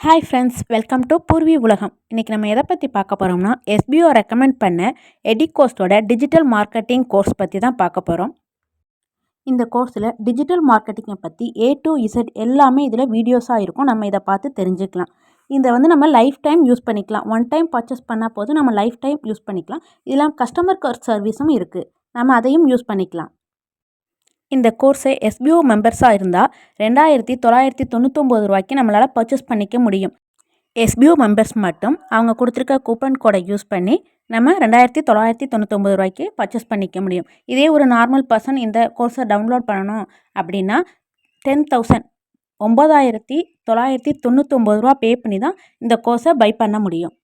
Hi friends, welcome to Purvi உலகம். இன்றைக்கி நம்ம எதை பற்றி பார்க்க போகிறோம்னா, எஸ்பிஓ ரெக்கமெண்ட் பண்ண எடிகோஸ்டோட டிஜிட்டல் மார்க்கெட்டிங் கோர்ஸ் பற்றி தான் பார்க்க போகிறோம். இந்த கோர்ஸில் டிஜிட்டல் மார்க்கெட்டிங்கை பற்றி A to Z எல்லாமே இதில் வீடியோஸாக இருக்கும். நம்ம இதை பார்த்து தெரிஞ்சுக்கலாம். இதை நம்ம லைஃப் டைம் யூஸ் பண்ணிக்கலாம். ஒன் டைம் பர்ச்சேஸ் பண்ணால் போதும், நம்ம லைஃப் டைம் யூஸ் பண்ணிக்கலாம். இதில் கஸ்டமர் கேர் சர்வீஸும் இருக்குது, நம்ம அதையும் யூஸ் பண்ணிக்கலாம். இந்த கோர்ஸை எஸ்பிஓ மெம்பர்ஸாக இருந்தால் 2999 ரூபாய்க்கு நம்மளால் பர்ச்சேஸ் பண்ணிக்க முடியும். எஸ்பிஓ மெம்பர்ஸ் மட்டும் அவங்க கொடுத்துருக்க கூப்பன் கோடை யூஸ் பண்ணி நம்ம 2999 ரூபாய்க்கு பர்ச்சேஸ் பண்ணிக்க முடியும். இதே ஒரு நார்மல் பர்சன் இந்த கோர்ஸை டவுன்லோட் பண்ணணும் அப்படின்னா 9,999 ரூபா பே பண்ணி தான் இந்த கோர்ஸை பை பண்ண முடியும்.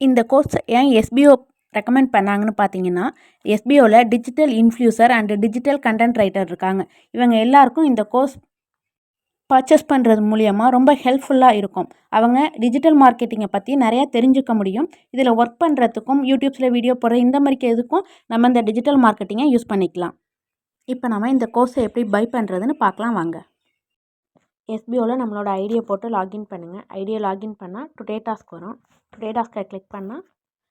இந்த கோர்ஸ் ஏன் எஸ்பிஓ ரெக்கமெண்ட் பண்ணாங்கன்னு பார்த்தீங்கன்னா, எஸ்பிஓவில் digital influencer and digital content writer இருக்காங்க. இவங்க எல்லாருக்கும் இந்த கோர்ஸ் பர்ச்சேஸ் பண்ணுறது மூலியமாக ரொம்ப ஹெல்ப்ஃபுல்லாக இருக்கும். அவங்க டிஜிட்டல் மார்க்கெட்டிங்கை பற்றி நிறையா தெரிஞ்சுக்க முடியும். இதில் ஒர்க் பண்ணுறதுக்கும் யூடியூப்ஸில் வீடியோ போடுற இந்த மாதிரி எதுக்கும் நம்ம இந்த டிஜிட்டல் மார்க்கெட்டிங்கை யூஸ் பண்ணிக்கலாம். இப்போ நம்ம இந்த கோர்ஸை எப்படி பை பண்ணுறதுன்னு பார்க்கலாம் வாங்க. எஸ்பிஓவில் நம்மளோட ஐடியை போட்டு லாகின் பண்ணுங்கள். ஐடியை லாகின் பண்ணால் டுடே டாஸ்க் வரும். டுடே டாஸ்க்கை கிளிக் பண்ணால்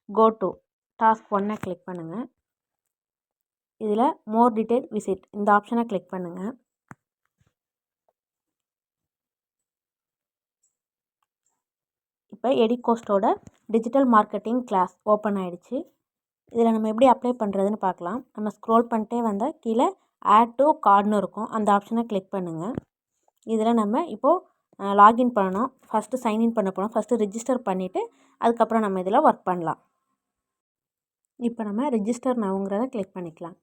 கோ டு டாஸ்க் 1 கிளிக் பண்ணுங்கள். இதில் மோர் டீட்டெயில் விசிட் இந்த ஆப்ஷனை கிளிக் பண்ணுங்கள். இப்போ எடிகோஸ்டோட டிஜிட்டல் மார்க்கெட்டிங் கிளாஸ் ஓப்பன் ஆகிடுச்சு. இதில் நம்ம எப்படி அப்ளை பண்ணுறதுன்னு பார்க்கலாம். நம்ம ஸ்க்ரோல் பண்ணிட்டே வந்தால் கீழே ஆட் டு கார்டுன்னு இருக்கும், அந்த ஆப்ஷனை கிளிக் பண்ணுங்கள். இதில் நம்ம இப்போது லாகின் பண்ணணும். ஃபஸ்ட்டு சைன்இன் பண்ண போகணும். ஃபஸ்ட்டு ரிஜிஸ்டர் பண்ணிவிட்டு அதுக்கப்புறம் நம்ம இதில் ஒர்க் பண்ணலாம். இப்போ நம்ம ரிஜிஸ்டர் நவுங்கிறத கிளிக் பண்ணிக்கலாம்.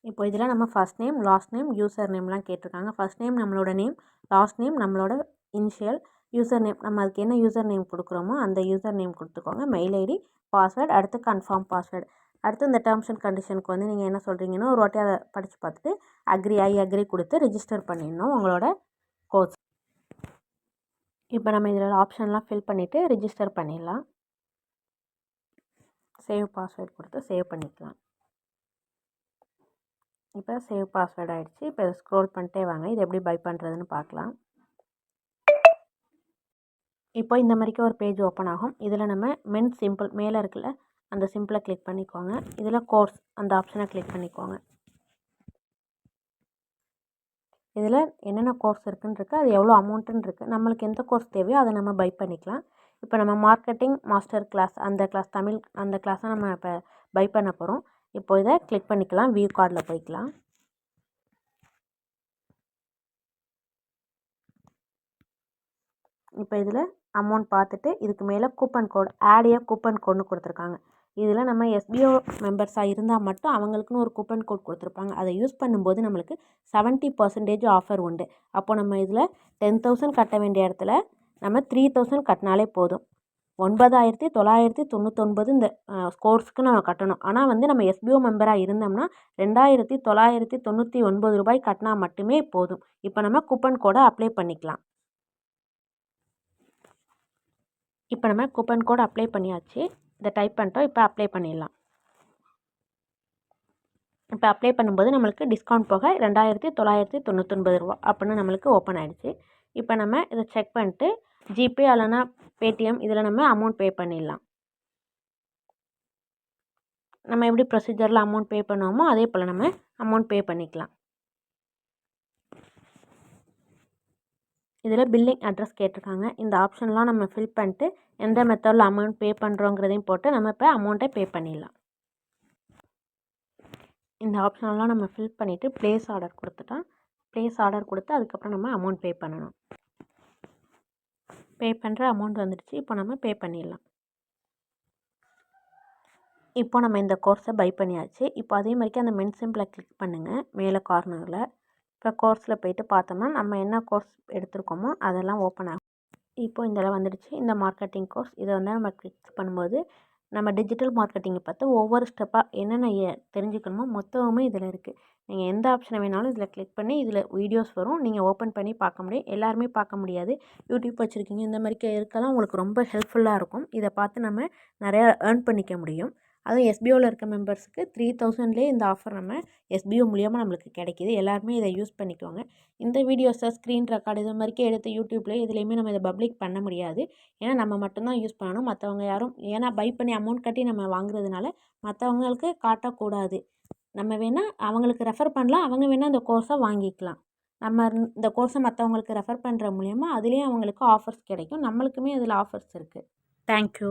இப்போ இதில் நம்ம first name, last name, user நேம்லாம் கேட்டிருக்காங்க. ஃபஸ்ட் நேம் நம்மளோட நேம், லாஸ்ட் நேம் நம்மளோட இனிஷியல், யூசர் நேம் நம்ம அதுக்கு என்ன யூசர் நேம் கொடுக்குறோமோ அந்த யூசர் நேம் கொடுத்துக்கோங்க. மெயில் ஐடி, பாஸ்வேர்டு, அடுத்து கன்ஃபார்ம் பாஸ்வேர்டு. அடுத்து இந்த டேர்ம்ஸ் அண்ட் கண்டிஷனுக்கு நீங்கள் என்ன சொல்கிறீங்கன்னு ஒரு வாட்டி அதை படித்து பார்த்துட்டு ஐ அக்ரி கொடுத்து ரிஜிஸ்டர் பண்ணிடணும் உங்களோட கோர்ஸ். இப்போ நம்ம இதில் ஆப்ஷன்லாம் ஃபில் பண்ணிவிட்டு ரிஜிஸ்டர் பண்ணிடலாம். சேவ் பாஸ்வேர்டு கொடுத்து சேவ் பண்ணிக்கலாம். இப்போ சேவ் பாஸ்வேர்டு ஆகிடுச்சு. இப்போ இதை ஸ்க்ரோல் பண்ணிட்டே வாங்க. இது எப்படி பை பண்ணுறதுன்னு பார்க்கலாம். இப்போ இந்த மாதிரிக்கு ஒரு பேஜ் ஓப்பன் ஆகும். இதில் நம்ம மென் சிம்பிள் மேலே இருக்குல்ல அந்த சிம்பிளை கிளிக் பண்ணிக்கோங்க. இதில் கோர்ஸ் அந்த ஆப்ஷனை கிளிக் பண்ணிக்கோங்க. இதில் என்னென்ன கோர்ஸ் இருக்குன்னு இருக்குது, அது எவ்வளோ அமௌண்ட்டுன்னு இருக்குது. நம்மளுக்கு எந்த கோர்ஸ் தேவையோ அதை நம்ம பை பண்ணிக்கலாம். இப்போ நம்ம மார்க்கெட்டிங் மாஸ்டர் கிளாஸ் அந்த கிளாஸ் தமிழ் அந்த கிளாஸை நம்ம இப்போ பை பண்ண போகிறோம். இப்போ இதை கிளிக் பண்ணிக்கலாம். வியூ கார்டில் போய்க்கலாம். இப்போ இதில் அமௌண்ட் பார்த்துட்டு இதுக்கு மேலே கூப்பன் கோட் கூப்பன் கோட்னு கொடுத்துருக்காங்க. இதில் நம்ம எஸ்பிஓ மெம்பர்ஸாக இருந்தால் மட்டும் அவங்களுக்குன்னு ஒரு கூப்பன் கோட் கொடுத்துருப்பாங்க. அதை யூஸ் பண்ணும்போது நம்மளுக்கு 70% ஆஃபர் உண்டு. அப்போது நம்ம இதில் 10,000 கட்ட வேண்டிய இடத்துல நம்ம 3,000 கட்டினாலே போதும். 9,999 இந்த கோர்ஸுக்கு நம்ம கட்டணும். ஆனால் நம்ம எஸ்பிஓ மெம்பராக இருந்தோம்னா 2,999 ரூபாய் கட்டினா மட்டுமே போதும். இப்போ நம்ம கூப்பன் கோடை அப்ளை பண்ணிக்கலாம். இப்போ நம்ம கூப்பன் கோட் அப்ளை பண்ணியாச்சு. இதை டைப் பண்ணிட்டோம். இப்போ அப்ளை பண்ணிடலாம். இப்போ அப்ளை பண்ணும்போது நம்மளுக்கு டிஸ்கவுண்ட் போக 2,999 ரூபா அப்படின்னு நம்மளுக்கு ஓப்பன் ஆகிடுச்சு. இப்போ நம்ம இதை செக் பண்ணிட்டு ஜிபே இல்லைனா பேடிஎம் இதில் நம்ம அமௌண்ட் பே பண்ணிடலாம். நம்ம எப்படி ப்ரொசீஜரில் அமௌண்ட் பே பண்ணுவோமோ அதே போல் நம்ம அமௌண்ட் பே பண்ணிக்கலாம். இதில் பில்லிங் அட்ரஸ் கேட்டிருக்காங்க. இந்த ஆப்ஷன்லாம் நம்ம ஃபில் பண்ணிட்டு எந்த மெத்தடில் அமௌண்ட் பே பண்ணுறோங்கிறதையும் போட்டு நம்ம இப்போ அமௌண்ட்டை பே பண்ணிடலாம். இந்த ஆப்ஷனெல்லாம் நம்ம ஃபில் பண்ணிவிட்டு ப்ளேஸ் ஆர்டர் கொடுத்துட்டோம். ப்ளேஸ் ஆர்டர் கொடுத்து அதுக்கப்புறம் நம்ம அமௌண்ட் பே பண்ணணும். பே பண்ணுற அமௌண்ட் வந்துடுச்சு. இப்போ நம்ம பே பண்ணிடலாம். இப்போ நம்ம இந்த கோர்ஸை பை பண்ணியாச்சு. இப்போ அதே மாதிரிக்கு அந்த மென் சிம்பிளை கிளிக் பண்ணுங்கள் மேலே கார்னரில். இப்போ கோர்ஸில் போய்ட்டு பார்த்தோம்னா நம்ம என்ன கோர்ஸ் எடுத்திருக்கோமோ அதெல்லாம் ஓப்பன் ஆகும். இப்போ இதில் வந்துடுச்சு இந்த மார்க்கெட்டிங் கோர்ஸ். இதை நம்ம கிளிக் பண்ணும்போது நம்ம டிஜிட்டல் மார்க்கெட்டிங்கை பார்த்து ஒவ்வொரு ஸ்டெப்பாக என்னென்ன தெரிஞ்சுக்கணுமோ மொத்தமுமே இதில் இருக்குது. நீங்கள் எந்த ஆப்ஷனை வேணாலும் இதில் கிளிக் பண்ணி இதில் வீடியோஸ் வரும், நீங்கள் ஓப்பன் பண்ணி பார்க்க முடியும். எல்லாருமே பார்க்க முடியாது. யூடியூப் வச்சுருக்கீங்க இந்த மாதிரி இருக்கலாம், உங்களுக்கு ரொம்ப ஹெல்ப்ஃபுல்லாக இருக்கும். இதை பார்த்து நம்ம நிறையா ஏர்ன் பண்ணிக்க முடியும். அதுவும் எஸ்பிஓவில் இருக்க மெம்பர்ஸுக்கு 3000லேயே இந்த ஆஃபர் நம்ம எஸ்பிஓ மூலியமாக நம்மளுக்கு கிடைக்கிது. எல்லாருமே இதை யூஸ் பண்ணிக்கோங்க. இந்த வீடியோஸை ஸ்க்ரீன் ரெக்கார்டு இது மாதிரிக்கே எடுத்து யூடியூப்லேயே எதுலேயுமே நம்ம இதை பப்ளிக் பண்ண முடியாது. ஏன்னா நம்ம மட்டும்தான் யூஸ் பண்ணணும். மற்றவங்க யாரும் ஏன்னா பை பண்ணி அமௌண்ட் கட்டி நம்ம வாங்குறதுனால மற்றவங்களுக்கு காட்டக்கூடாது. நம்ம வேணால் அவங்களுக்கு ரெஃபர் பண்ணலாம். அவங்க வேணால் அந்த கோர்ஸை வாங்கிக்கலாம். நம்ம இந்த கோர்ஸை மற்றவங்களுக்கு ரெஃபர் பண்ணுற மூலிமா அதுலேயும் அவங்களுக்கு ஆஃபர்ஸ் கிடைக்கும். நம்மளுக்குமே அதில் ஆஃபர்ஸ் இருக்குது. தேங்க்யூ.